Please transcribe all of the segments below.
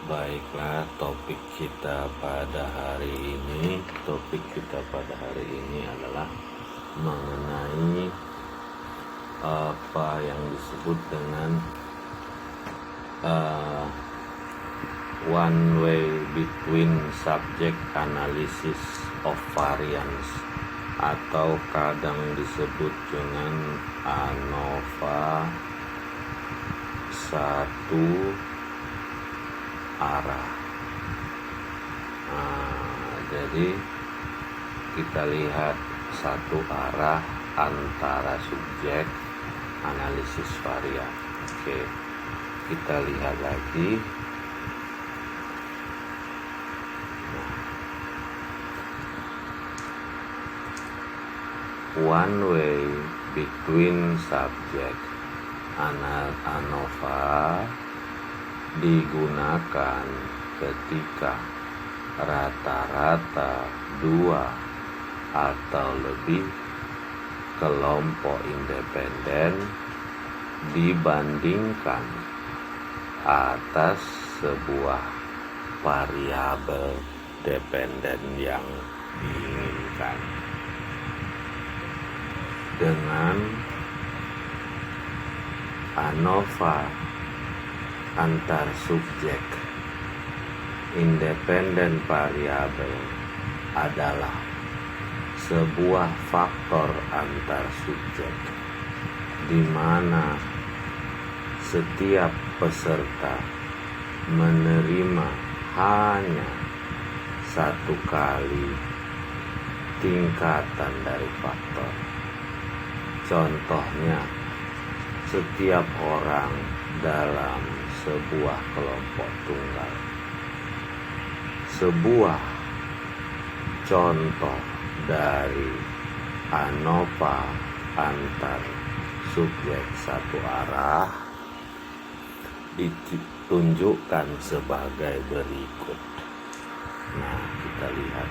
Baiklah, topik kita pada hari ini adalah mengenai apa yang disebut dengan one way between subject analysis of variance, atau kadang disebut dengan ANOVA satu arah. Jadi kita lihat satu arah antara subjek analisis varian. Oke, kita lihat lagi. One way between subject ANOVA digunakan ketika rata-rata dua atau lebih kelompok independen dibandingkan atas sebuah variabel dependen yang diinginkan. Dengan ANOVA antar subjek independen variabel adalah sebuah faktor antar subjek di mana setiap peserta menerima hanya satu kali tingkatan dari faktor. Contohnya, setiap orang dalam sebuah kelompok tunggal. Sebuah contoh dari ANOVA antar subjek satu arah ditunjukkan sebagai berikut. Nah, kita lihat.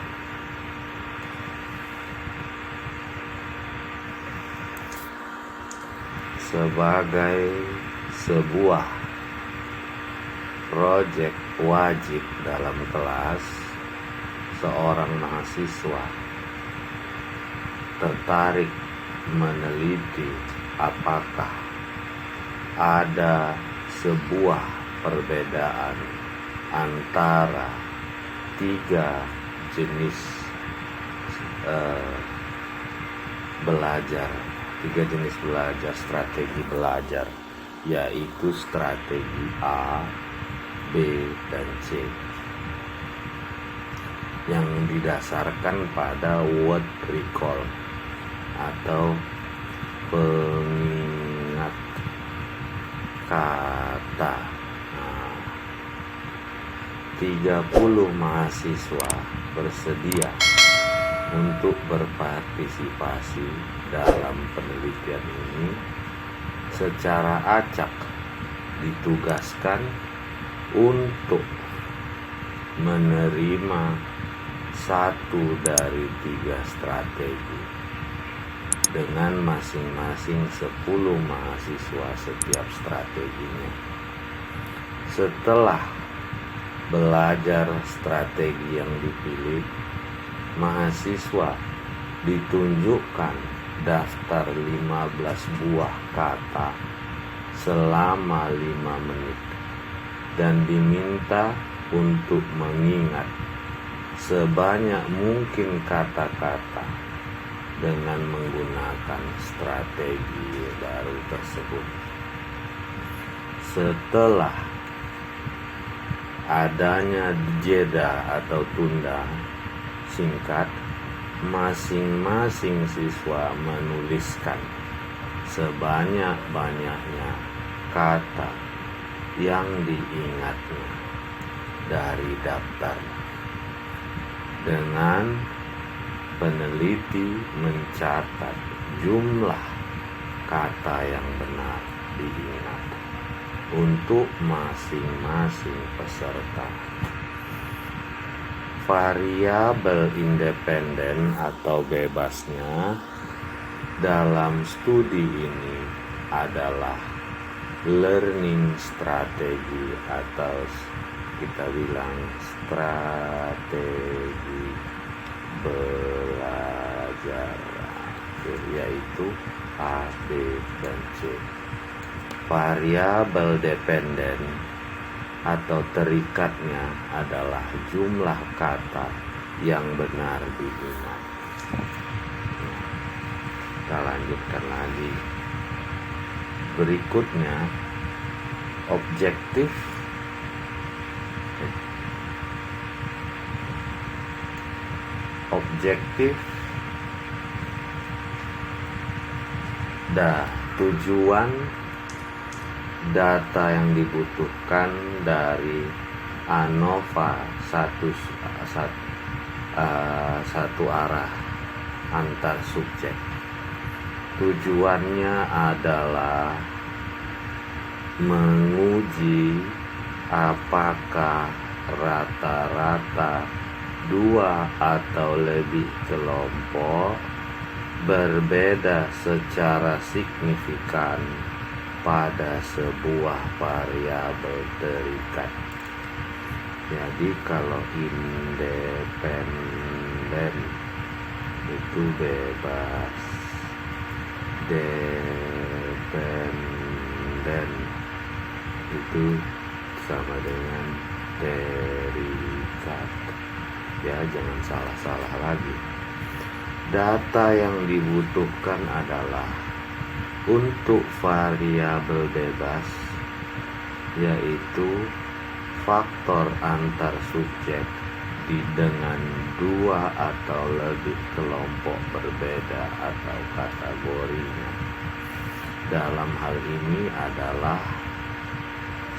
Sebagai sebuah proyek wajib dalam kelas, seorang mahasiswa tertarik meneliti apakah ada sebuah perbedaan antara tiga jenis strategi belajar, yaitu strategi A, B, dan C, yang didasarkan pada word recall atau pengingat kata. 30 mahasiswa bersedia untuk berpartisipasi dalam penelitian ini. Secara acak ditugaskan untuk menerima satu dari tiga strategi dengan masing-masing 10 mahasiswa setiap strateginya. Setelah belajar strategi yang dipilih, mahasiswa ditunjukkan daftar 15 buah kata selama 5 menit dan diminta untuk mengingat sebanyak mungkin kata-kata dengan menggunakan strategi baru tersebut. Setelah adanya jeda atau tunda singkat, masing-masing siswa menuliskan sebanyak-banyaknya kata yang diingatnya dari daftar. Dengan peneliti mencatat jumlah kata yang benar diingat untuk masing-masing peserta. Variabel independen atau bebasnya dalam studi ini adalah learning strategi atau kita bilang strategi belajar, yaitu A, B, dan C. Variabel dependen atau terikatnya adalah jumlah kata yang benar diingat. Kita lanjutkan lagi. Berikutnya, objektif tujuan data yang dibutuhkan dari ANOVA satu arah antar subjek. Tujuannya adalah menguji apakah rata-rata dua atau lebih kelompok berbeda secara signifikan pada sebuah variabel terikat. Jadi kalau independen itu bebas, dependen itu sama dengan terikat. Ya, jangan salah-salah lagi. Data yang dibutuhkan adalah untuk variabel bebas, yaitu faktor antar subjek dengan dua atau lebih kelompok berbeda atau kategorinya. Dalam hal ini adalah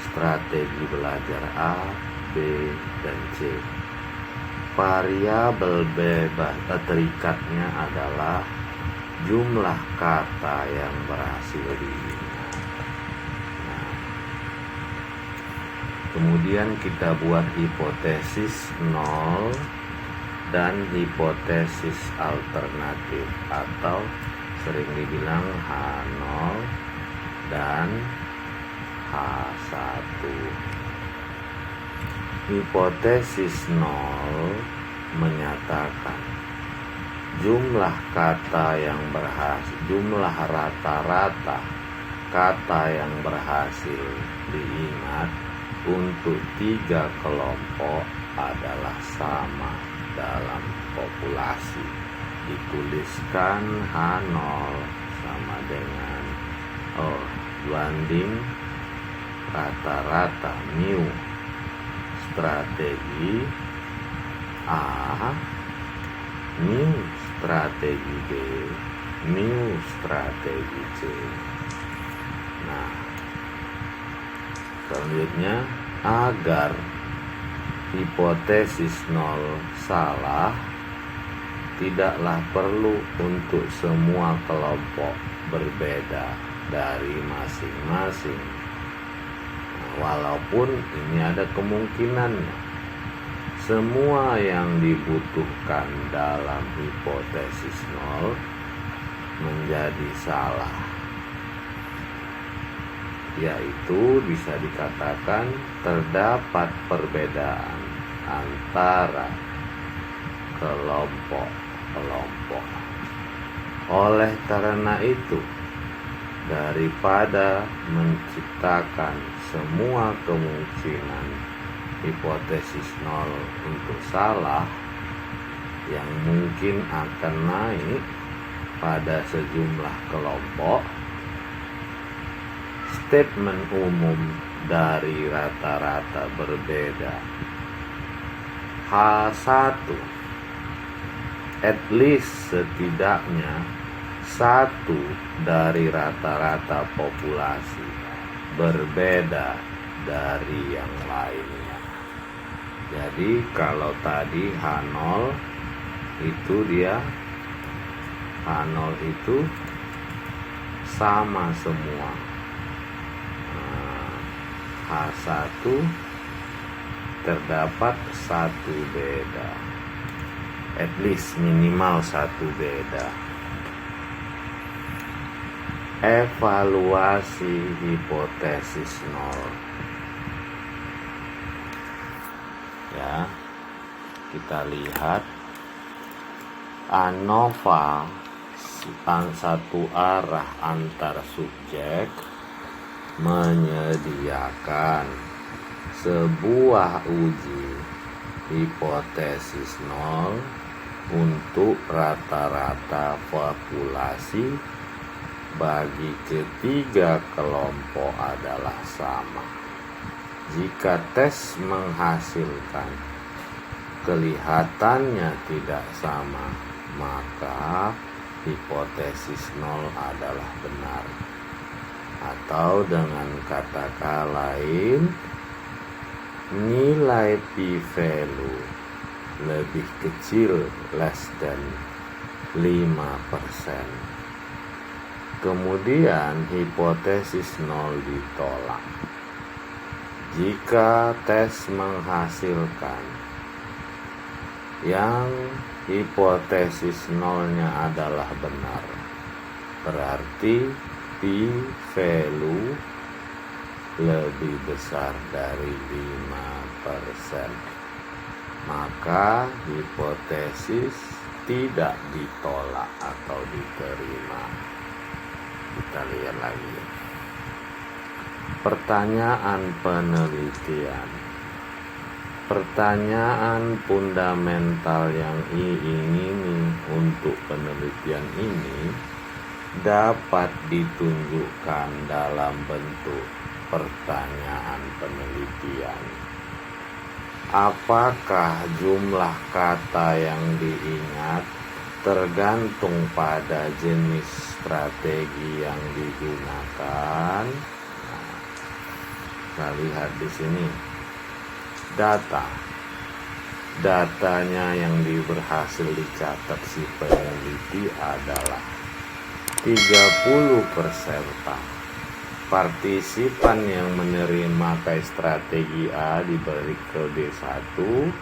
strategi belajar A, B, dan C. Variabel bebas terikatnya adalah jumlah kata yang berhasil diingat. Nah, kemudian kita buat hipotesis 0 dan hipotesis alternatif atau sering dibilang H0 dan H1. Hipotesis 0 menyatakan jumlah kata yang berhasil, jumlah rata-rata kata yang berhasil diingat untuk 3 kelompok adalah sama dalam populasi. Dituliskan H0 sama dengan banding rata-rata mu strategi A, mu strategi B, mu strategi C. Nah, selanjutnya agar hipotesis 0 salah, tidaklah perlu untuk semua kelompok berbeda dari masing-masing. Walaupun ini ada kemungkinannya, semua yang dibutuhkan dalam hipotesis 0 menjadi salah, yaitu bisa dikatakan terdapat perbedaan antara kelompok-kelompok. Oleh karena itu, daripada menciptakan semua kemungkinan hipotesis 0 untuk salah yang mungkin akan naik pada sejumlah kelompok, statement umum dari rata-rata berbeda H1, at least setidaknya satu dari rata-rata populasi berbeda dari yang lainnya. Jadi kalau tadi H0 itu H0 itu sama semua. H1 terdapat satu beda, at least minimal satu beda. Evaluasi hipotesis 0. ya. Kita lihat ANOVA satu arah antar subjek menyediakan sebuah uji hipotesis nol untuk rata-rata populasi bagi ketiga kelompok adalah sama. Jika tes menghasilkan kelihatannya tidak sama, maka hipotesis nol adalah benar. Atau dengan kata lain, nilai p-value lebih kecil, less than 5%. Kemudian hipotesis nol ditolak. Jika tes menghasilkan yang hipotesis nolnya adalah benar, berarti p-value lebih besar dari 5%, maka hipotesis tidak ditolak atau diterima. Kita lihat lagi. Pertanyaan penelitian. Pertanyaan fundamental yang diingini untuk penelitian ini dapat ditunjukkan dalam bentuk pertanyaan penelitian. Apakah jumlah kata yang diingat tergantung pada jenis strategi yang digunakan? Nah, kita lihat di sini. Datanya yang berhasil dicatat si peneliti adalah 30 peserta. Partisipan yang menerima strategi A diberi kode 1,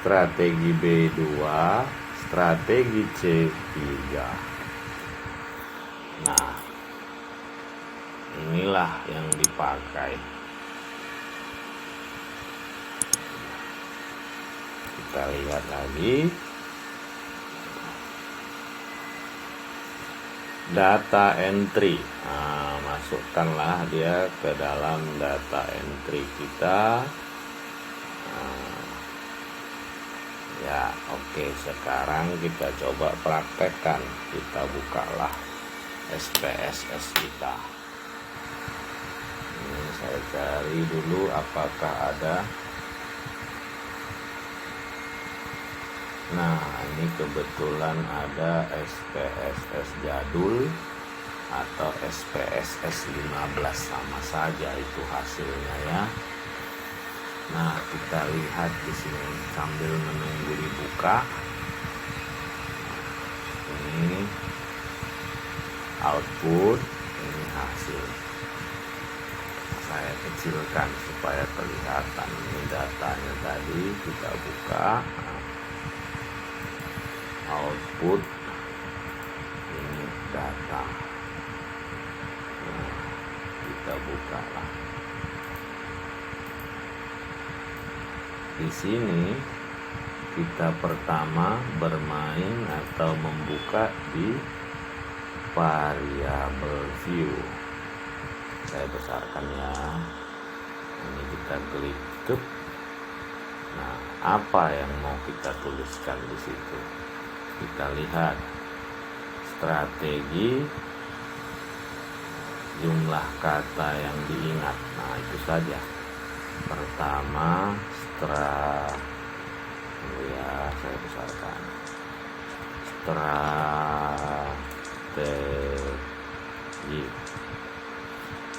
strategi B 2, strategi C 3. Nah, inilah yang dipakai. Kita lihat lagi. Data entry. Nah, masukkanlah dia ke dalam data entry kita. Ya, oke. Sekarang kita coba praktekkan. Kita bukalah SPSS kita. Ini saya cari dulu apakah ada. Nah, ini kebetulan ada SPSS jadul atau SPSS 15, sama saja itu hasilnya ya. Nah, kita lihat di sini sambil menunggu dibuka. Ini output, ini hasil. Saya kecilkan supaya kelihatan. Ini datanya tadi, kita buka. Output, ini data. Nah, kita bukalah. Di sini kita pertama bermain atau membuka di variable view. Saya besarkan ya. Ini kita klik ke. Nah, apa yang mau kita tuliskan di situ? Kita lihat strategi, jumlah kata yang diingat. Nah, itu saja. Pertama, saya besarkan. Strategi.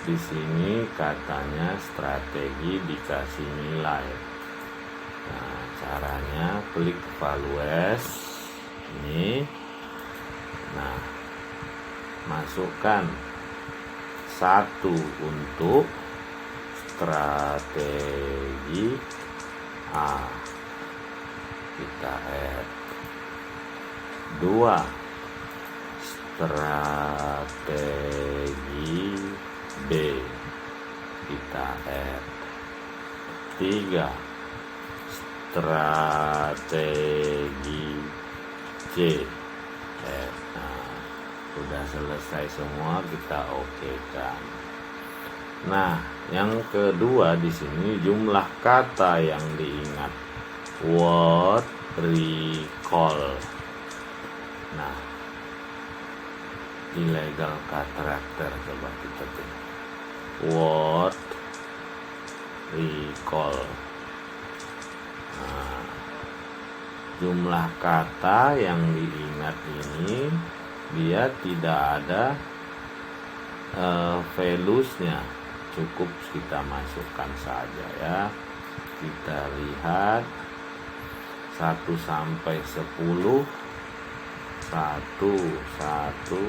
Di sini katanya strategi dikasih nilai. Nah, caranya klik values. Ini, nah, masukkan 1 untuk strategi A, kita add. 2 strategi B, kita add. 3 strategi C. Nah, sudah selesai semua, kita oke kan. Nah, yang kedua di sini jumlah kata yang diingat. Word recall. Nah, illegal character coba kita cek. Word recall. Nah, jumlah kata yang diingat ini dia tidak ada values-nya, cukup kita masukkan saja ya. Kita lihat 1 sampai 10. 1 sampai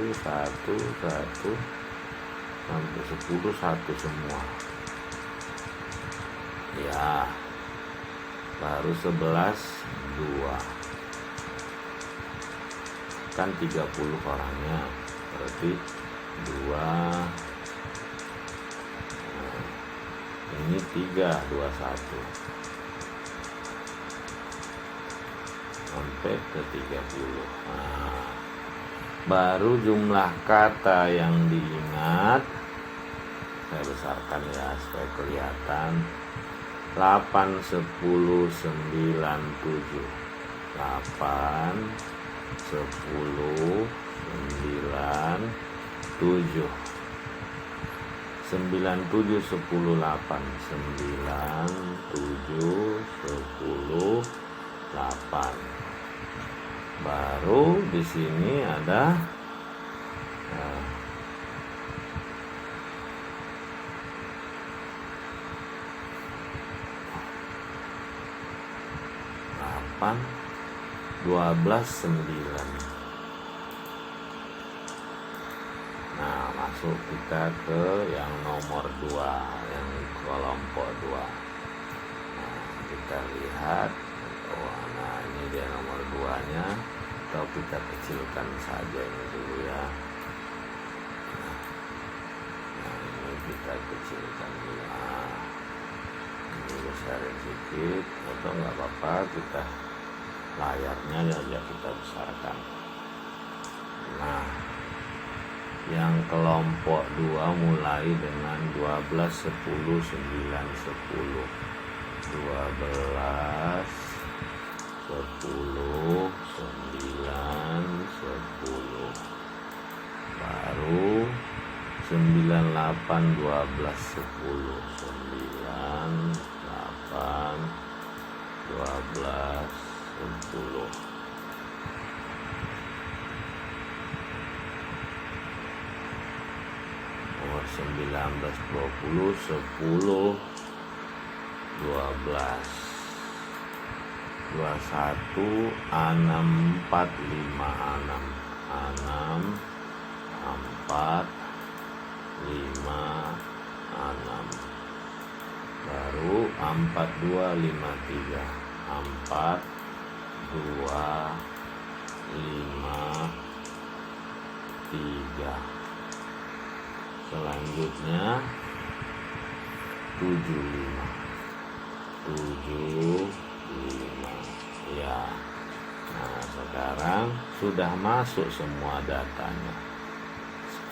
10 1 semua ya. Baru 11 2 kan 30 orangnya, berarti 2. Nah, ini 3 21 sampai ke 30. Nah, baru jumlah kata yang diingat saya besarkan ya supaya kelihatan. 8 10 9 7 8 10 9 7 9 7 10 8 9 7 10 8. Baru di sini ada 8 12 9. Nah, masuk kita ke yang nomor 2, yang kelompok 2. Nah, kita lihat. Nah, ini dia nomor 2-nya. Atau kita kecilkan saja ini dulu ya. Nah, ini kita kecilkan dulu. Nah, ini besarin sedikit atau nggak apa-apa, kita layarnya aja kita besarkan. Nah, yang kelompok 2 mulai dengan 12 10 9 10 12 10 9 10. Baru 98 12 10 9 8 12 10. Nomor 19 20 10 12 21 6 4 5 6 6 4 5 6. Baru 42 53 4 2 5 3. Selanjutnya 75 75 ya. Nah, sekarang sudah masuk semua datanya.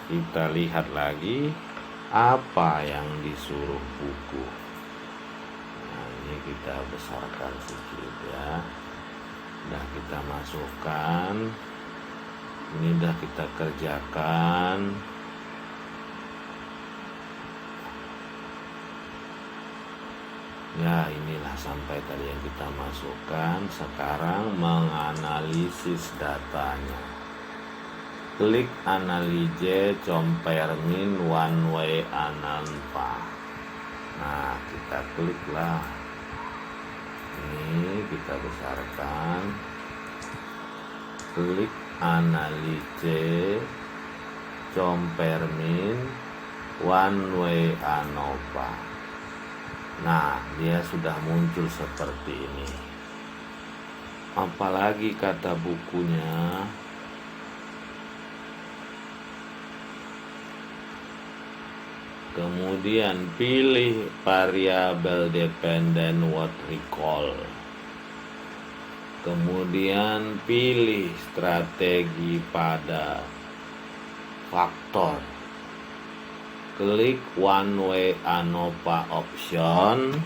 Kita lihat lagi apa yang disuruh buku. Nah, ini kita besarkan sedikit ya. Udah kita masukkan. Ini udah kita kerjakan. Ya, inilah sampai tadi yang kita masukkan. Sekarang menganalisis datanya. Klik analyze compare min one way ananpa. Nah, kita kliklah. Ini kita besarkan. Klik analyze compare min one way ANOVA. Nah, dia sudah muncul seperti ini. Apalagi kata bukunya. Kemudian pilih variabel dependent word recall. Kemudian pilih strategi pada faktor. Klik one way ANOVA option.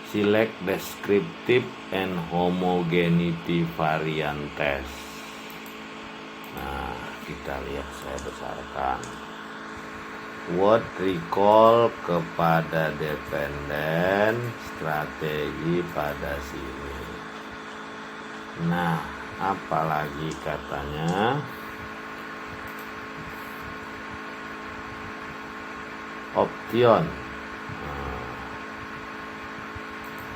Select descriptive and homogeneity variant test. Nah, kita lihat, saya besarkan. Word recall kepada dependen strategi pada sini. Nah, apalagi katanya? Option.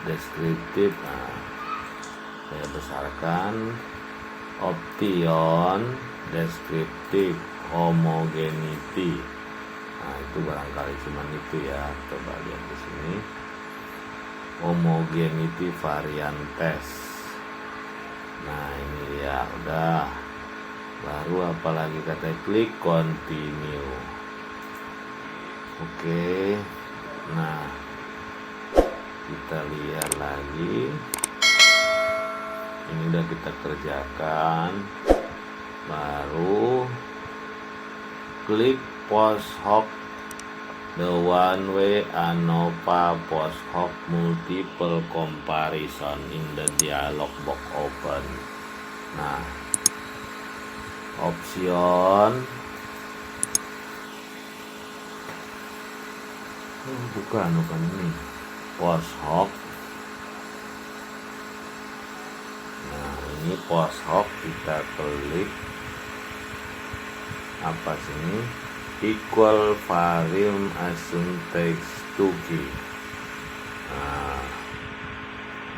Deskriptif. Nah, saya besarkan. Option deskriptif homogeneity. Nah, itu barangkali cuman itu ya. Coba lihat di sini. Homogeneity variant test. Nah, ini ya udah. Baru apalagi kata klik continue. Oke. Nah, kita lihat lagi. Ini udah kita kerjakan. Baru klik post hoc, the one way ANOVA post hoc multiple comparison in the dialog box open. Nah, option bukan ini post hoc. Nah, ini post hoc, kita klik apa sini, equal varium assume text to key. Nah,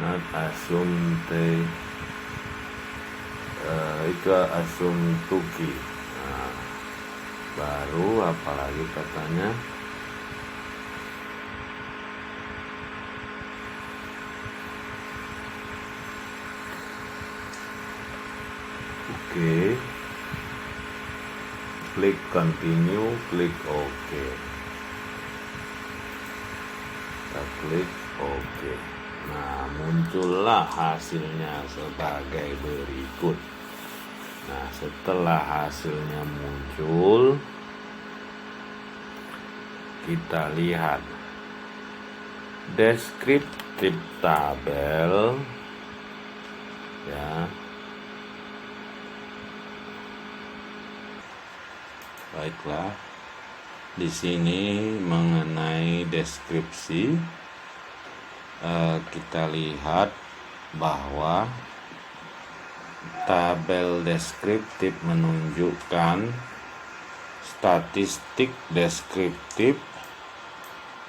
not assume text, equal assume to key. Nah, baru apalagi katanya, oke. Klik continue, klik OK. Kita klik OK. Nah, muncullah hasilnya sebagai berikut. Nah, setelah hasilnya muncul, kita lihat deskriptif tabel ya. Baiklah, di sini mengenai deskripsi, kita lihat bahwa tabel deskriptif menunjukkan statistik deskriptif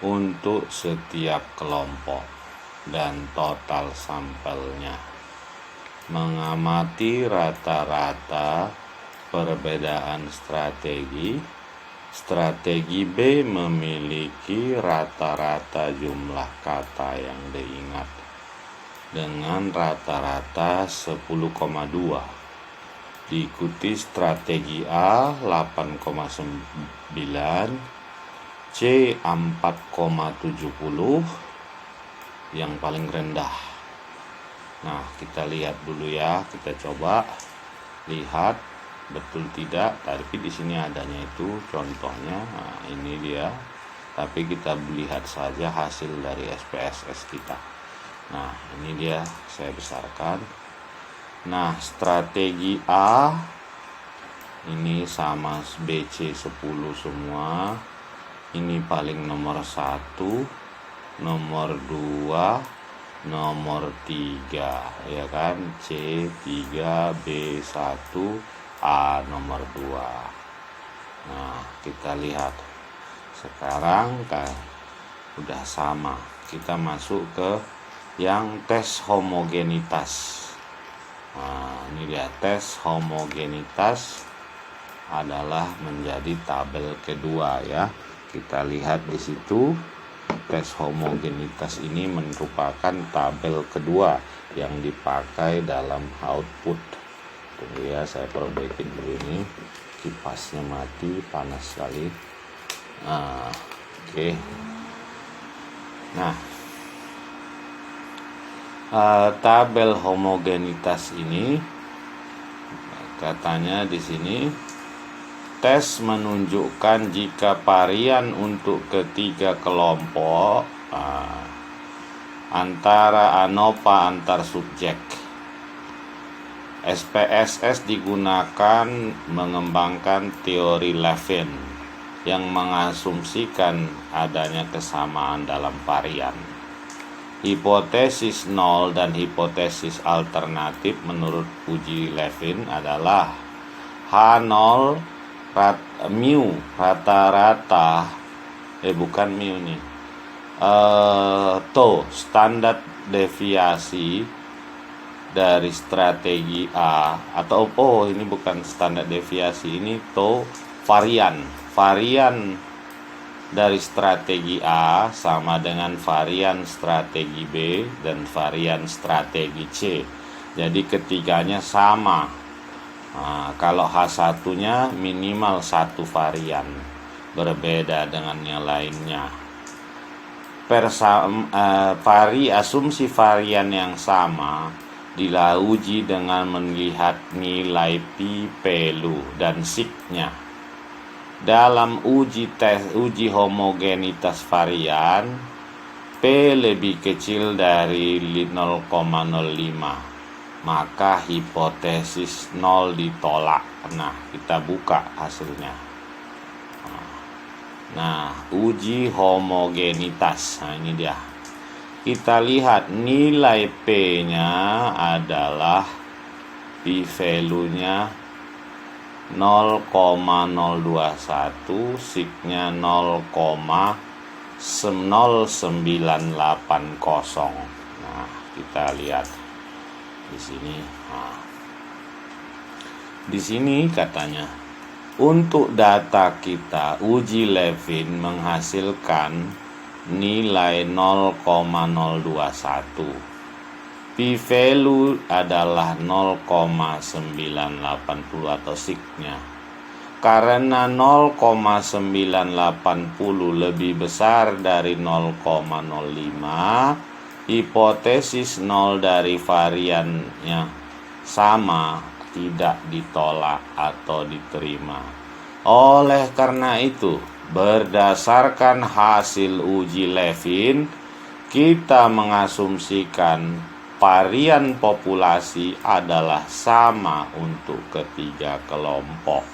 untuk setiap kelompok dan total sampelnya. Mengamati rata-rata perbedaan strategi B memiliki rata-rata jumlah kata yang diingat dengan rata-rata 10,2, diikuti strategi A 8,9, C 4,70 yang paling rendah. Nah, kita lihat dulu ya, kita coba lihat betul tidak. Tapi di sini adanya itu contohnya. Nah, ini dia. Tapi kita lihat saja hasil dari SPSS kita. Nah, ini dia, saya besarkan. Nah, strategi A ini sama BC 10 semua. Ini paling nomor 1, nomor 2, nomor 3 ya kan, C 3, B 1, A nomor 2. Nah, kita lihat sekarang kan udah sama. Kita masuk ke yang tes homogenitas. Nah, ini dia, tes homogenitas adalah menjadi tabel kedua ya. Kita lihat di situ, tes homogenitas ini merupakan tabel kedua yang dipakai dalam output. Tunggu ya, saya perbaikin dulu ini, kipasnya mati, panas sekali. Nah, oke. Nah, tabel homogenitas ini katanya di sini tes menunjukkan jika varian untuk ketiga kelompok antara ANOVA antar subjek. SPSS digunakan mengembangkan teori Levin yang mengasumsikan adanya kesamaan dalam varian. Hipotesis nol dan hipotesis alternatif menurut uji Levin adalah H0 mu rata-rata bukan mu nih tau standar deviasi dari strategi A atau ini bukan standar deviasi, ini tau varian dari strategi A sama dengan varian strategi B dan varian strategi C. Jadi ketiganya sama. Nah, kalau H1-nya minimal satu varian, berbeda dengan yang lainnya. Asumsi varian yang sama diuji dengan melihat nilai pi, pelu, dan signya. Dalam uji homogenitas varian, P lebih kecil dari 0,05. Maka hipotesis 0 ditolak. Nah, kita buka hasilnya. Nah, uji homogenitas. Nah, ini dia. Kita lihat nilai P-nya adalah P value-nya 0,021, signya 0,0980. Nah, kita lihat di sini. Nah, di sini katanya untuk data kita uji Levin menghasilkan nilai 0,021. P value adalah 0,980 atau signya. Karena 0,980 lebih besar dari 0,05, hipotesis 0 dari variannya sama, tidak ditolak atau diterima. Oleh karena itu, berdasarkan hasil uji Levin, kita mengasumsikan varian populasi adalah sama untuk ketiga kelompok.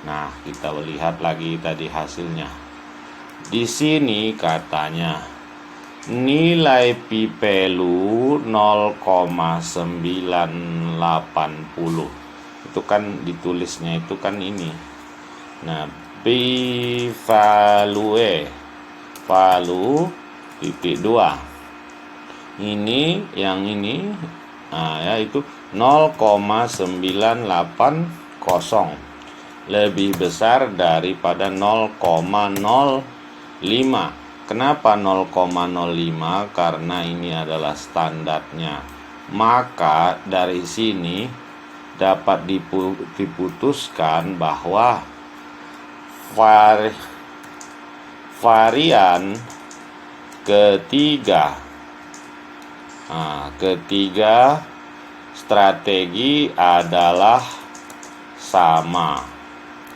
Nah, kita lihat lagi tadi hasilnya. Di sini katanya nilai pi pelu 0,980. Itu kan ditulisnya itu kan ini. Nah, pi value titik 2. Ini yang ini ya itu 0,980, lebih besar daripada 0,05. Kenapa 0,05? Karena ini adalah standarnya. Maka dari sini dapat diputuskan bahwa varian ketiga strategi adalah sama.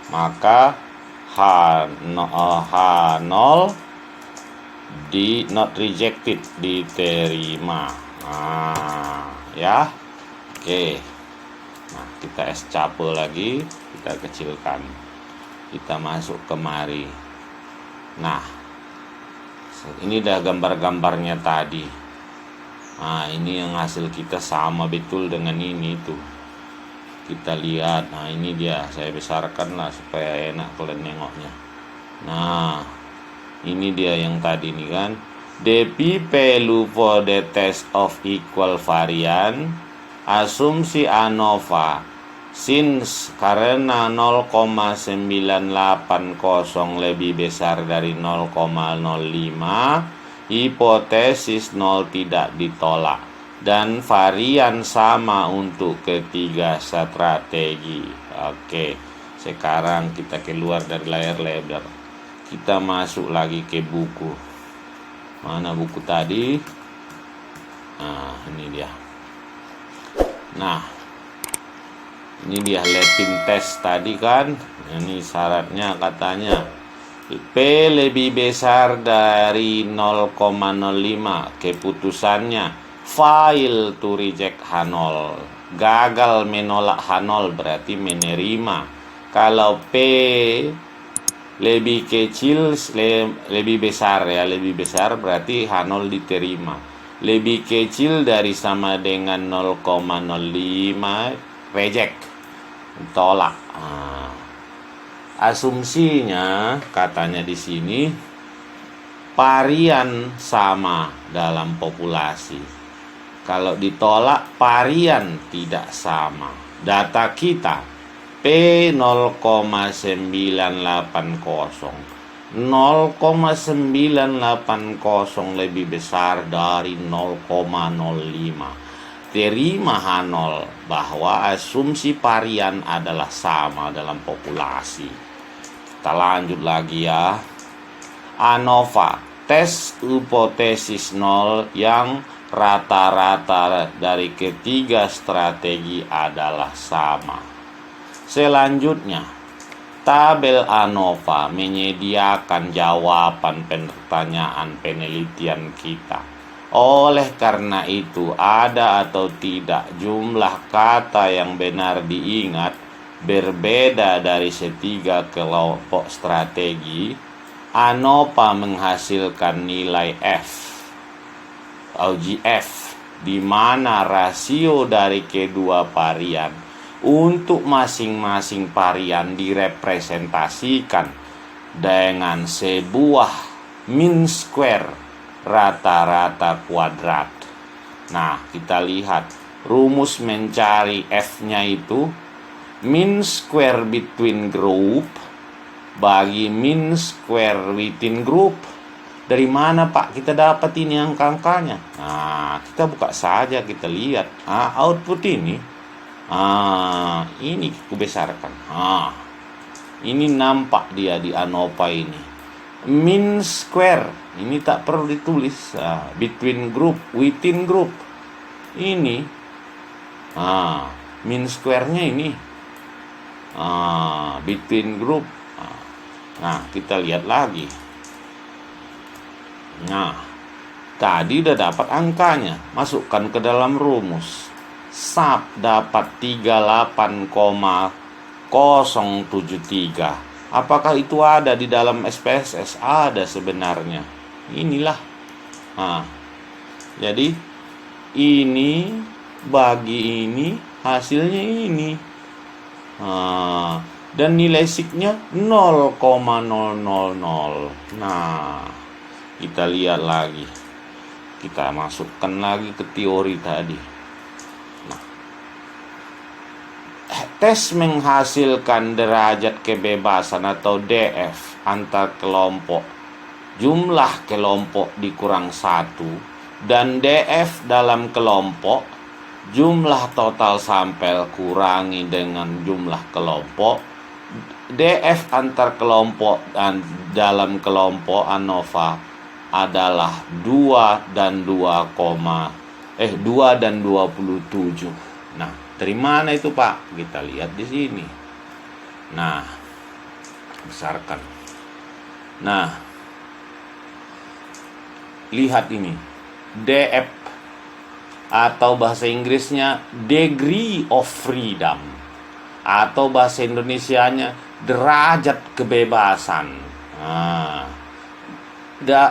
Maka H0 not rejected, diterima. Ya. Oke. Nah, kita escape lagi, kita kecilkan. Kita masuk kemari. Nah, ini dah gambar-gambarnya tadi. Nah, ini yang hasil kita sama betul dengan ini tuh. Kita lihat. Nah, ini dia. Saya besarkan lah supaya enak kalian nengoknya. Nah, ini dia yang tadi nih kan. The P value for the test of equal variant. Asumsi ANOVA. Since karena 0,980 lebih besar dari 0,05, hipotesis 0 tidak ditolak. Dan varian sama untuk ketiga strategi. Oke, sekarang kita keluar dari layar lebar. Kita masuk lagi ke buku. Mana buku tadi? Nah, ini dia. Nah, ini dia Latin test tadi kan. Ini syaratnya katanya P lebih besar dari 0,05. Keputusannya fail to reject H0. Gagal menolak H0 berarti menerima. Kalau P lebih kecil, lebih besar ya, lebih besar berarti H0 diterima. Lebih kecil dari sama dengan 0,05 reject, tolak. Asumsinya katanya di sini varian sama dalam populasi. Kalau ditolak varian tidak sama. Data kita P 0,980. 0,980 lebih besar dari 0,05. Terima H0 bahwa asumsi varian adalah sama dalam populasi. Kita lanjut lagi ya. ANOVA, tes hipotesis 0 yang rata-rata dari ketiga strategi adalah sama. Selanjutnya, tabel ANOVA menyediakan jawaban pertanyaan penelitian kita. Oleh karena itu, ada atau tidak jumlah kata yang benar diingat berbeda dari setiga kelompok strategi, ANOVA menghasilkan nilai F atau GF, di mana rasio dari kedua varian untuk masing-masing varian direpresentasikan dengan sebuah mean square rata-rata kuadrat. Nah, kita lihat rumus mencari F-nya itu mean square between group bagi mean square within group. Dari mana Pak kita dapat ini angka-angkanya? Nah, kita buka saja, kita lihat. Output ini. Ini kubesarkan. Ini nampak dia di ANOVA ini. Mean square ini tak perlu ditulis. Between group, within group. Ini mean square-nya ini. Between group. Nah, kita lihat lagi. Nah, tadi udah dapat angkanya. Masukkan ke dalam rumus. SAP dapat 38,073. Apakah itu ada di dalam SPSS? Ada sebenarnya. Inilah. Jadi ini bagi ini hasilnya ini. Dan nilai signya 0,000. Nah, kita lihat lagi. Kita masukkan lagi ke teori tadi. Tes menghasilkan derajat kebebasan atau DF antar kelompok, jumlah kelompok dikurang 1, dan DF dalam kelompok, jumlah total sampel kurangi dengan jumlah kelompok. DF antar kelompok dan dalam kelompok ANOVA adalah 2 dan 27. Nah, dari mana itu Pak? Kita lihat di sini. Nah, besarkan. Nah, lihat ini. DF atau bahasa Inggrisnya degree of freedom, atau bahasa Indonesianya derajat kebebasan.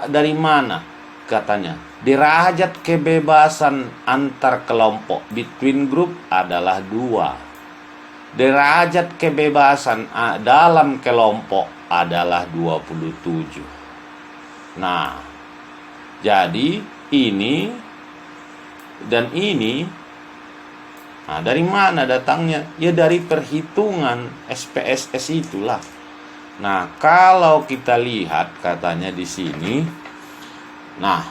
Dari mana katanya? Derajat kebebasan antar kelompok between group adalah 2. Derajat kebebasan dalam kelompok adalah 27. Nah, jadi ini dan ini. Nah, dari mana datangnya? Ya dari perhitungan SPSS itulah. Nah, kalau kita lihat katanya di sini. Nah,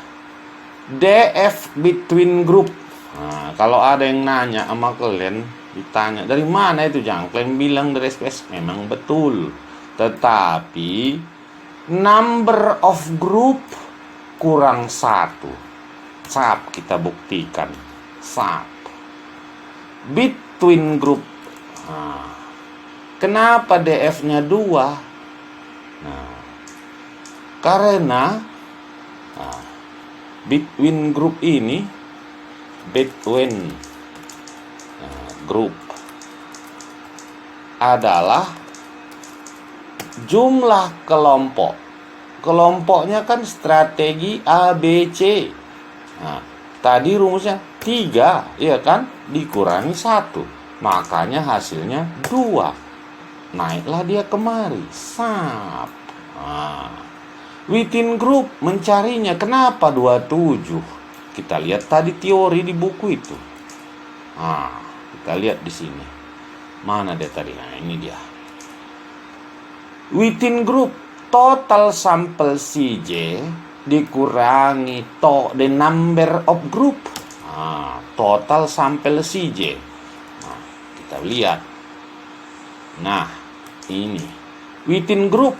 DF between group. Nah, kalau ada yang nanya sama kalian, ditanya dari mana itu, jangan kalian bilang dari SPS. Memang betul, tetapi number of group kurang 1. SAP kita buktikan. SAP. Between group. Nah, kenapa DF-nya 2? Nah, karena between group ini, between group adalah jumlah kelompok. Kelompoknya kan strategi A, B, C. Nah, tadi rumusnya 3, ya kan? Dikurangi 1. Makanya hasilnya 2. Naiklah dia kemari. SAP. Within group mencarinya. Kenapa 27? Kita lihat tadi teori di buku itu. Kita lihat di sini. Mana dia tadi? Nah, ini dia. Within group, total sampel CJ dikurangi the number of group. Total sampel CJ. Nah, kita lihat. Nah, ini within group.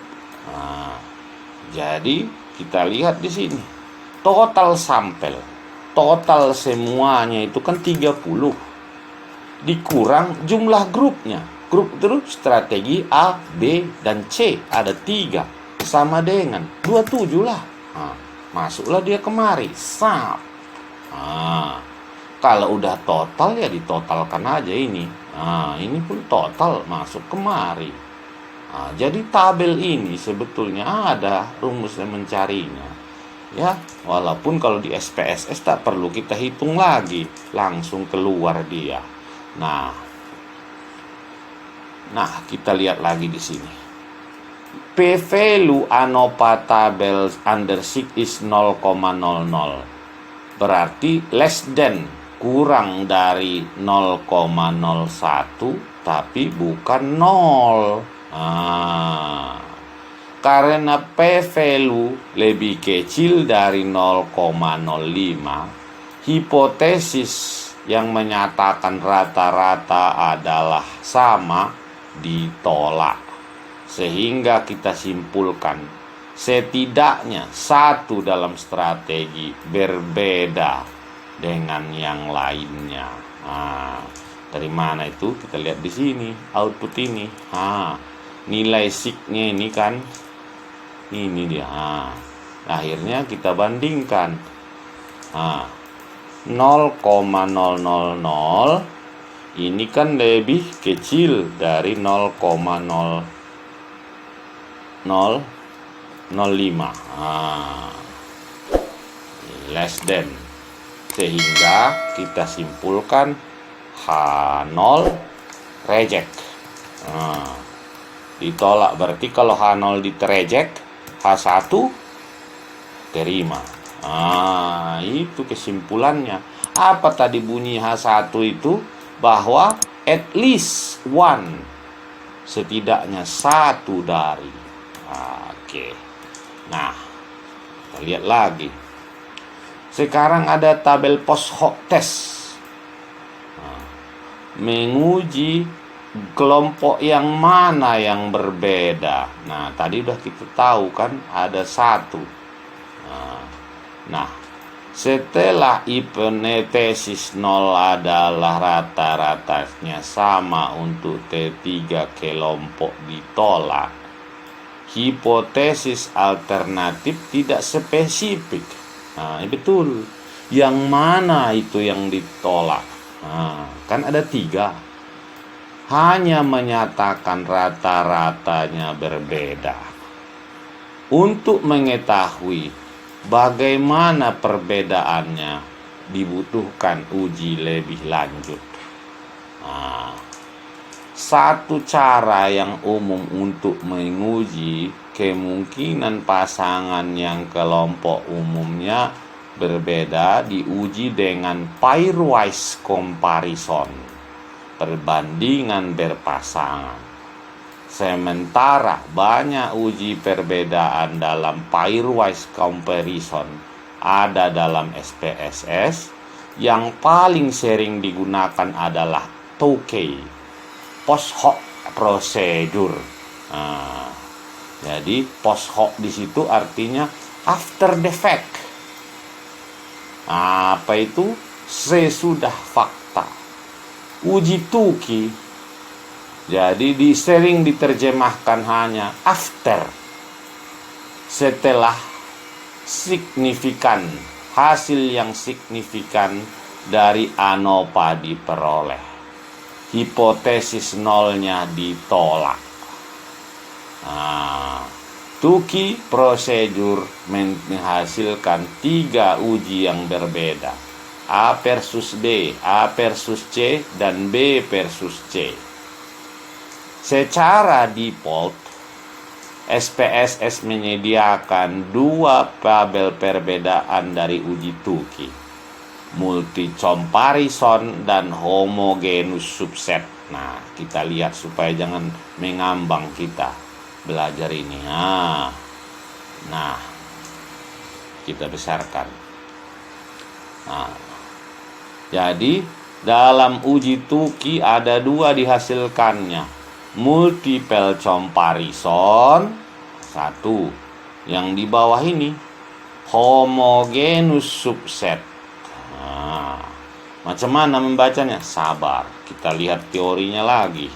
Jadi kita lihat di sini. Total sampel, total semuanya itu kan 30. Dikurang jumlah grupnya. Grup terus strategi A, B, dan C. Ada 3. Sama dengan 27 lah. Masuklah dia kemari. SAP. Kalau udah total ya ditotalkan aja ini. Ini pun total masuk kemari. Jadi tabel ini sebetulnya ada rumusnya mencarinya. Ya, walaupun kalau di SPSS tak perlu kita hitung lagi, langsung keluar dia. Nah, kita lihat lagi di sini. P-value ANOVA tabel under 6 is 0,00. Berarti less than, kurang dari 0,01, tapi bukan 0. Karena P-value lebih kecil dari 0,05, hipotesis yang menyatakan rata-rata adalah sama ditolak. Sehingga kita simpulkan setidaknya satu dalam strategi berbeda dengan yang lainnya. Dari mana itu? Kita lihat di sini, output ini. Nilai SIG-nya ini kan, ini dia. Akhirnya kita bandingkan. 0,000 ini kan lebih kecil dari 0,005. Less than. Sehingga kita simpulkan H0 reject. Ditolak. Berarti kalau H0 ditereject, H1 terima. Itu kesimpulannya. Apa tadi bunyi H1 itu? Bahwa at least one, setidaknya satu dari. Oke. Nah, kita lihat lagi. Sekarang ada tabel post hoc test. Menguji kelompok yang mana yang berbeda. Nah, tadi udah kita tahu kan ada 1. Nah, setelah hipotesis 0 adalah rata-ratanya sama untuk T3 kelompok ditolak, hipotesis alternatif tidak spesifik. Betul. Yang mana itu yang ditolak? Kan ada 3. Hanya menyatakan rata-ratanya berbeda. Untuk mengetahui bagaimana perbedaannya, dibutuhkan uji lebih lanjut. Satu cara yang umum untuk menguji kemungkinan pasangan yang kelompok umumnya berbeda diuji dengan pairwise comparison, perbandingan berpasangan. Sementara banyak uji perbedaan dalam pairwise comparison ada dalam SPSS, yang paling sering digunakan adalah Tokay, post hoc procedure. Jadi post hoc di situ artinya after the fact. Apa itu? Sesudah fakta. Uji Tukey jadi sering diterjemahkan hanya after, setelah signifikan, hasil yang signifikan dari ANOVA diperoleh. Hipotesis nolnya ditolak. Tukey prosedur menghasilkan 3 uji yang berbeda. A versus B, A versus C, dan B versus C. Secara default, SPSS menyediakan 2 tabel perbedaan dari uji Tukey, multi comparison dan homogeneous subset. Nah, kita lihat supaya jangan mengambang kita belajar ini. Nah, kita besarkan. Jadi dalam uji Tukey ada 2 dihasilkannya. Multiple comparison 1. Yang di bawah ini homogeneous subset. Macam mana membacanya? Sabar, kita lihat teorinya lagi.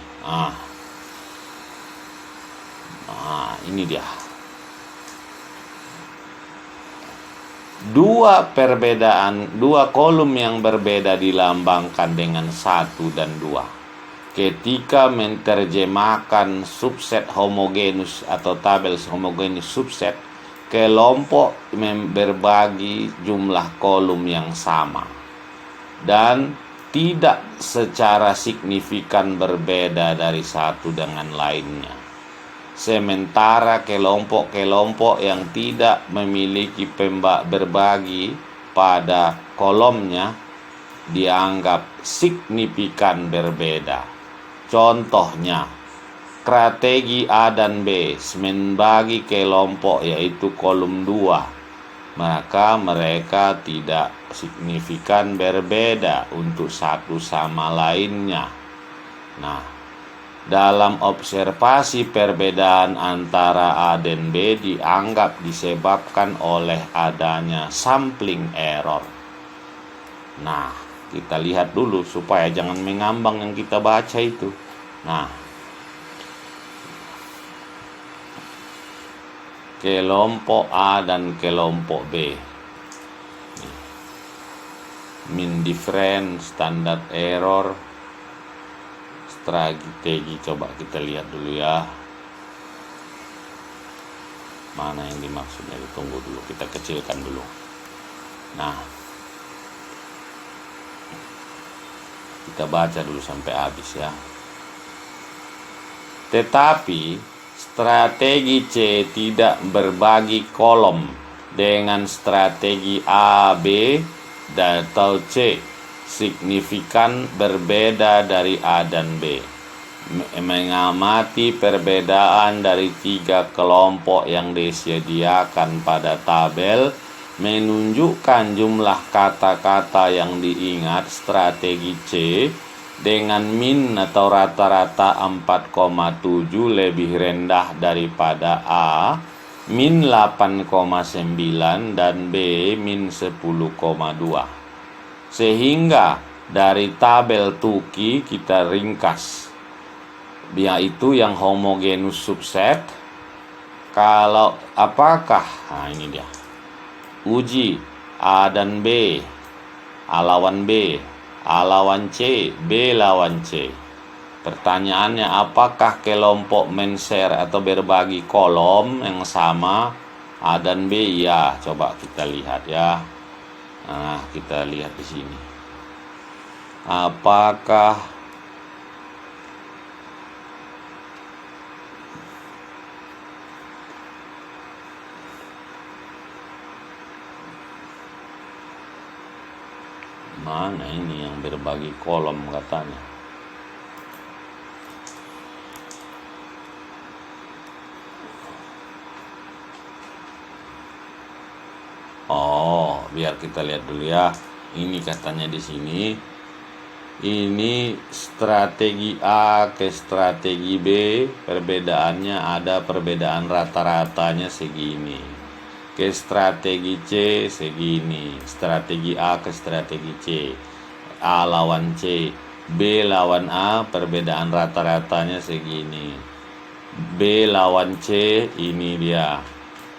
Ini dia. 2 kolom yang berbeda dilambangkan dengan 1 dan 2. Ketika menerjemahkan subset homogeneous atau tabel homogeneous subset, kelompok berbagi jumlah kolom yang sama dan tidak secara signifikan berbeda dari satu dengan lainnya. Sementara kelompok-kelompok yang tidak memiliki berbagi pada kolomnya dianggap signifikan berbeda. Contohnya, strategi A dan B membagi kelompok yaitu kolom 2, maka mereka tidak signifikan berbeda untuk satu sama lainnya. Dalam observasi, perbedaan antara A dan B dianggap disebabkan oleh adanya sampling error. Kita lihat dulu supaya jangan mengambang yang kita baca itu. Kelompok A dan kelompok B. Mean difference, standard error, strategi. Coba kita lihat dulu ya. Mana yang dimaksudnya? Tunggu dulu, kita kecilkan dulu. Kita baca dulu sampai habis ya. Tetapi strategi C tidak berbagi kolom dengan strategi A, B, atau C signifikan berbeda dari A dan B. Mengamati perbedaan dari 3 kelompok yang disediakan pada tabel menunjukkan jumlah kata-kata yang diingat strategi C dengan min atau rata-rata 4,7 lebih rendah daripada A, min 8,9, dan B, min 10,2. Sehingga dari tabel Tukey kita ringkas, yaitu yang homogeneous subset. Kalau apakah, ini dia, uji A dan B, A lawan B, A lawan C, B lawan C. Pertanyaannya, apakah kelompok men-share atau berbagi kolom yang sama A dan B? Ya, coba kita lihat ya. Kita lihat di sini. Apakah mana ini yang berbagi kolom katanya? Biar kita lihat dulu ya. Ini katanya di sini. Ini strategi A ke strategi B, perbedaannya ada perbedaan rata-ratanya segini. ke strategi C segini, strategi A ke strategi C, A lawan C, B lawan A perbedaan rata-ratanya segini, B lawan C ini dia.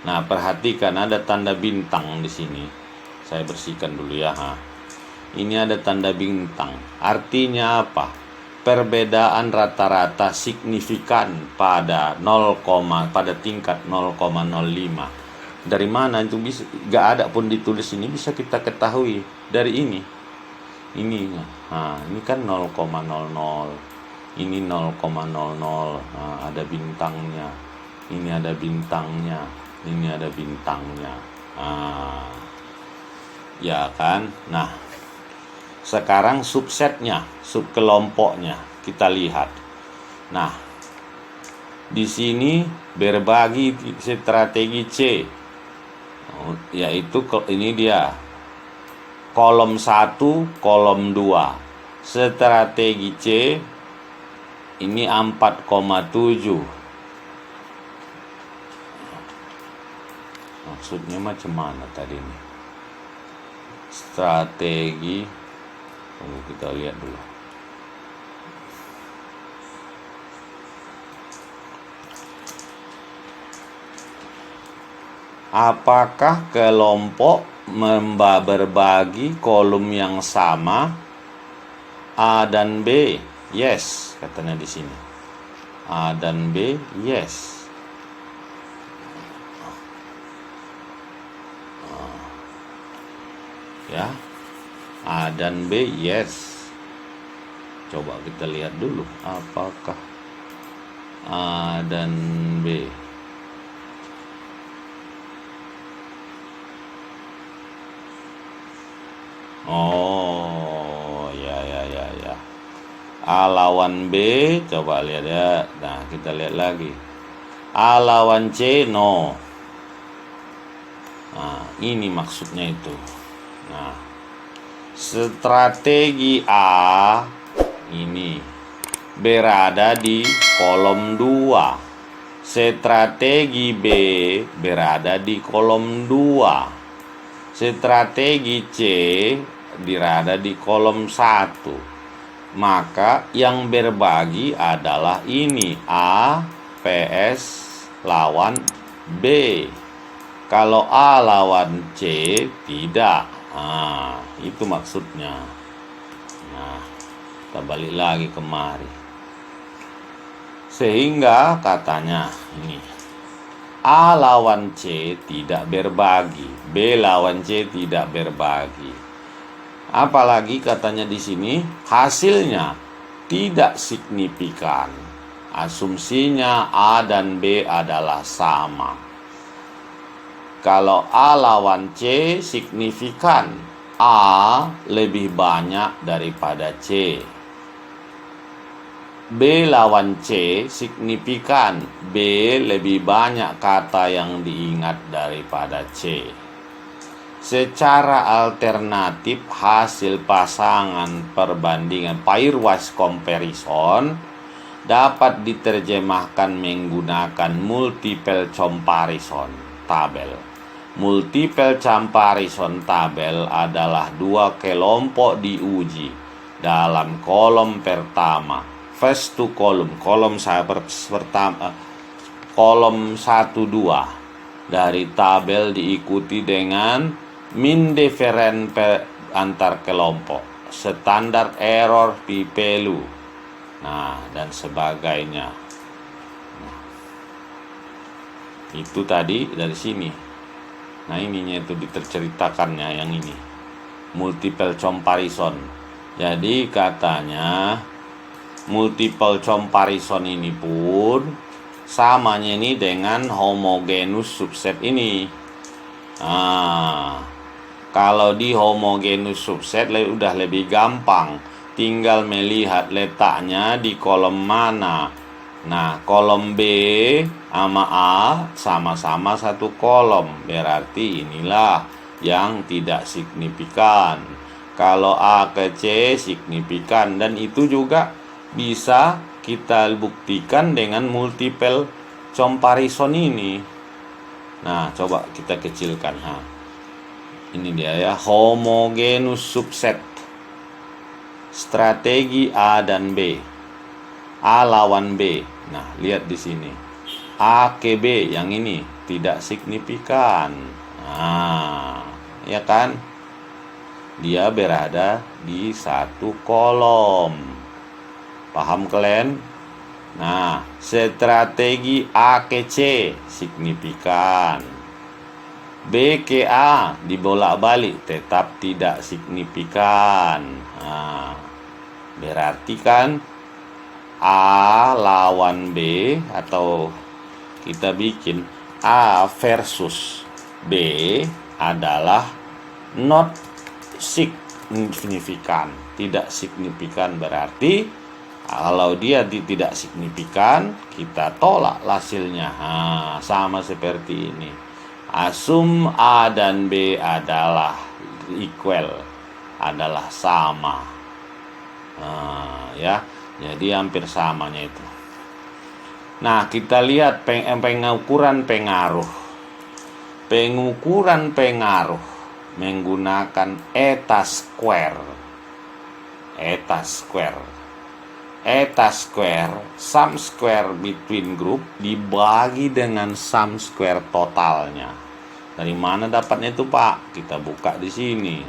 Nah, perhatikan ada tanda bintang di sini. Saya bersihkan dulu ya. Ini ada tanda bintang. Artinya apa? Perbedaan rata-rata signifikan pada pada tingkat 0,05. Dari mana itu bisa? Gak ada pun ditulis ini, bisa kita ketahui dari ini. Ini kan 0,00. Ini 0,00. Nah, ada bintangnya. Ini ada bintangnya. Ini ada bintangnya. Ya kan? Nah, sekarang subsetnya, subkelompoknya kita lihat. Nah, di sini berbagi strategi C, yaitu ini dia kolom 1, kolom 2. Strategi C ini 4,7. Maksudnya macam mana tadi ini? Strategi, kita lihat dulu. Apakah kelompok berbagi kolom yang sama A dan B? Yes, katanya di sini. A dan B, yes. Ya, A dan B, yes. Coba kita lihat dulu apakah A dan B. Oh, ya. A lawan B, coba lihat ya. Nah, kita lihat lagi. A lawan C, no. Nah, ini maksudnya itu. Nah, strategi A ini berada di kolom 2. Strategi B berada di kolom 2. Strategi C berada di kolom 1. Maka yang berbagi adalah ini, A PS lawan B. Kalau A lawan C, tidak. Itu maksudnya. Nah, kita balik lagi kemari. Sehingga katanya ini, A lawan C tidak berbagi, B lawan C tidak berbagi. Apalagi katanya di sini hasilnya tidak signifikan. Asumsinya A dan B adalah sama. Kalau A lawan C signifikan, A lebih banyak daripada C. B lawan C signifikan, B lebih banyak kata yang diingat daripada C. Secara alternatif, hasil pasangan perbandingan pairwise comparison dapat diterjemahkan menggunakan multiple comparison tabel. Multiple comparison tabel adalah dua kelompok diuji dalam kolom pertama. First to column, kolom pertama, kolom 1, 2 dari tabel diikuti dengan mean difference antar kelompok, standard error p-value, dan sebagainya. Itu tadi dari sini. Nah, ininya itu diterceritakannya yang ini, multiple comparison. Jadi katanya multiple comparison ini pun samanya ini dengan homogeneous subset ini. Kalau di homogeneous subset udah lebih gampang, tinggal melihat letaknya di kolom mana. Nah, kolom B sama A sama-sama satu kolom, berarti inilah yang tidak signifikan. Kalau A ke C signifikan, dan itu juga bisa kita buktikan dengan multiple comparison ini. Nah, coba kita kecilkan. Ini dia ya, homogenus subset. Strategi A dan B. A lawan B. Nah, lihat di sini. A ke B yang ini tidak signifikan. Nah, ya kan? Dia berada di satu kolom. Paham kalian? Nah, strategi A ke C signifikan. B ke A dibolak-balik tetap tidak signifikan. Nah, berarti kan A lawan B, atau kita bikin A versus B adalah not signifikan. Tidak signifikan berarti kalau dia tidak signifikan, kita tolak hasilnya. Sama seperti ini. Asum A dan B adalah equal, adalah sama. Ya, jadi hampir samanya itu. Nah, kita lihat pengukuran pengaruh. Pengukuran pengaruh menggunakan eta square. Eta square. Eta square, sum square between group dibagi dengan sum square totalnya. Dari mana dapatnya itu, Pak? Kita buka di sini.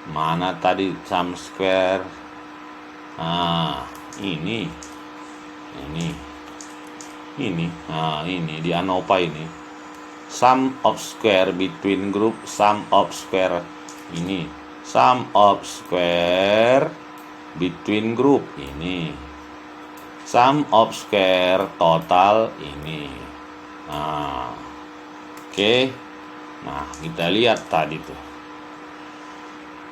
Mana tadi sum square? Ini. Ini di ANOVA ini. Sum of square between group, sum of square ini. Sum of square between group ini, sum of square total ini. Oke. Nah, kita lihat tadi tuh.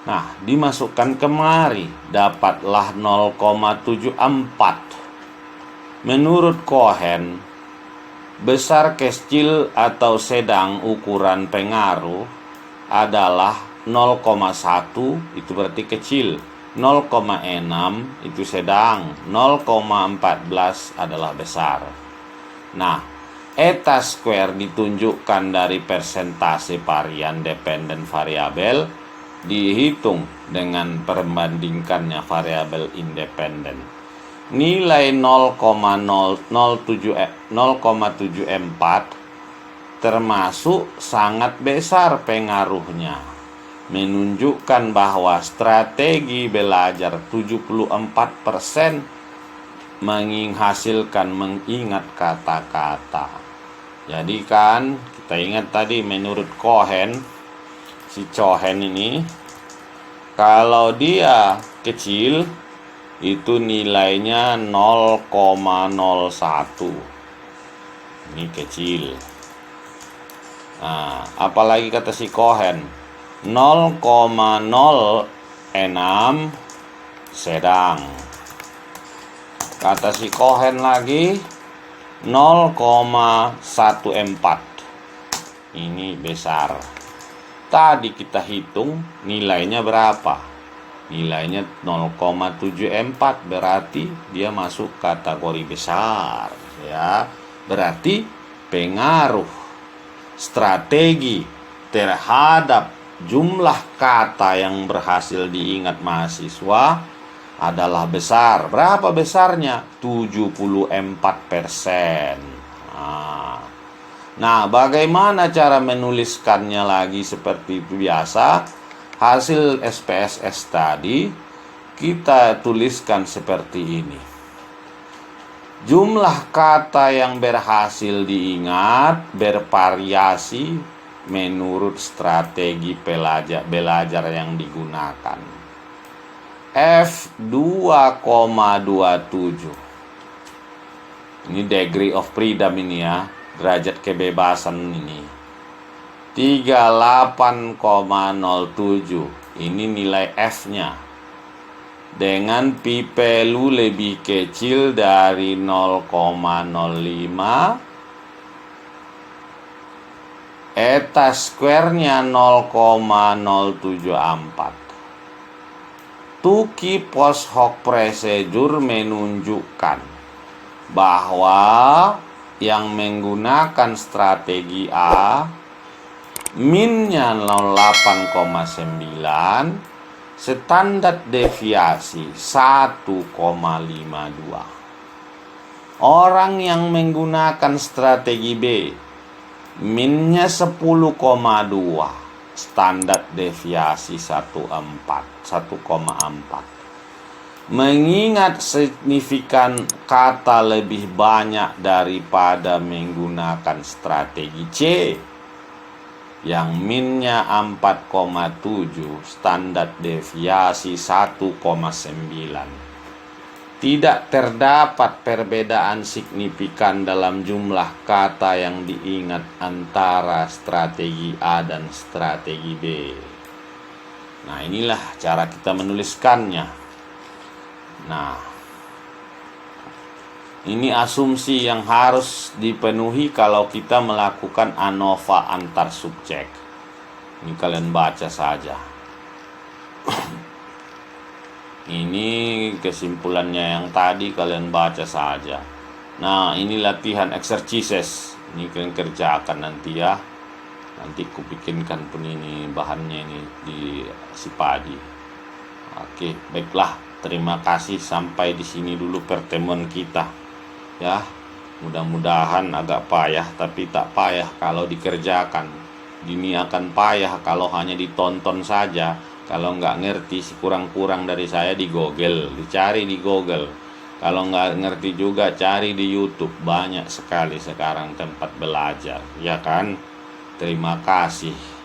Nah, dimasukkan kemari dapatlah 0,74. Menurut Cohen, besar, kecil atau sedang ukuran pengaruh adalah 0,1 itu berarti kecil, 0,6 itu sedang, 0,14 adalah besar. Nah, eta square ditunjukkan dari persentase varian dependen variabel dihitung dengan perbandingkannya variabel independen. Nilai 0,74 termasuk sangat besar pengaruhnya, menunjukkan bahwa strategi belajar 74% menghasilkan mengingat kata-kata. Jadi kan kita ingat tadi menurut Cohen, si Cohen ini kalau dia kecil itu nilainya 0,01. Ini kecil. Nah, apalagi kata si Cohen 0,06 sedang. Kata si Cohen lagi 0,14. Ini besar. Tadi kita hitung nilainya berapa? Nilainya 0,74, berarti dia masuk kategori besar, ya. Berarti pengaruh strategi terhadap jumlah kata yang berhasil diingat mahasiswa adalah besar. Berapa besarnya? 74%. Nah, bagaimana cara menuliskannya lagi seperti itu biasa? Hasil SPSS tadi kita tuliskan seperti ini. Jumlah kata yang berhasil diingat bervariasi menurut strategi belajar yang digunakan. F 2,27. Ini degree of freedom ini ya, derajat kebebasan ini. 38,07. Ini nilai F-nya. Dengan pi value lebih kecil dari 0,05, eta square-nya 0,074. Tukey post hoc procedure menunjukkan bahwa yang menggunakan strategi A, minnya 08,9, standar deviasi 1,52. Orang yang menggunakan strategi B, minnya 10,2, standar deviasi 1,4. Mengingat signifikan kata lebih banyak daripada menggunakan strategi C yang minnya 4,7, standar deviasi 1,9. Tidak terdapat perbedaan signifikan dalam jumlah kata yang diingat antara strategi A dan strategi B. Nah, inilah cara kita menuliskannya. Nah, ini asumsi yang harus dipenuhi kalau kita melakukan ANOVA antar subjek. Ini kalian baca saja. Ini kesimpulannya yang tadi kalian baca saja. Nah, ini latihan exercises. Ini kalian kerjakan nanti ya. Nanti kubikinkan pun ini bahannya ini di si padi. Oke, baiklah. Terima kasih, sampai di sini dulu pertemuan kita. Ya, mudah-mudahan agak payah, tapi tak payah kalau dikerjakan. Ini akan payah kalau hanya ditonton saja. Kalau nggak ngerti, kurang-kurang dari saya di Google, dicari di Google. Kalau nggak ngerti juga cari di YouTube, banyak sekali sekarang tempat belajar, ya kan? Terima kasih.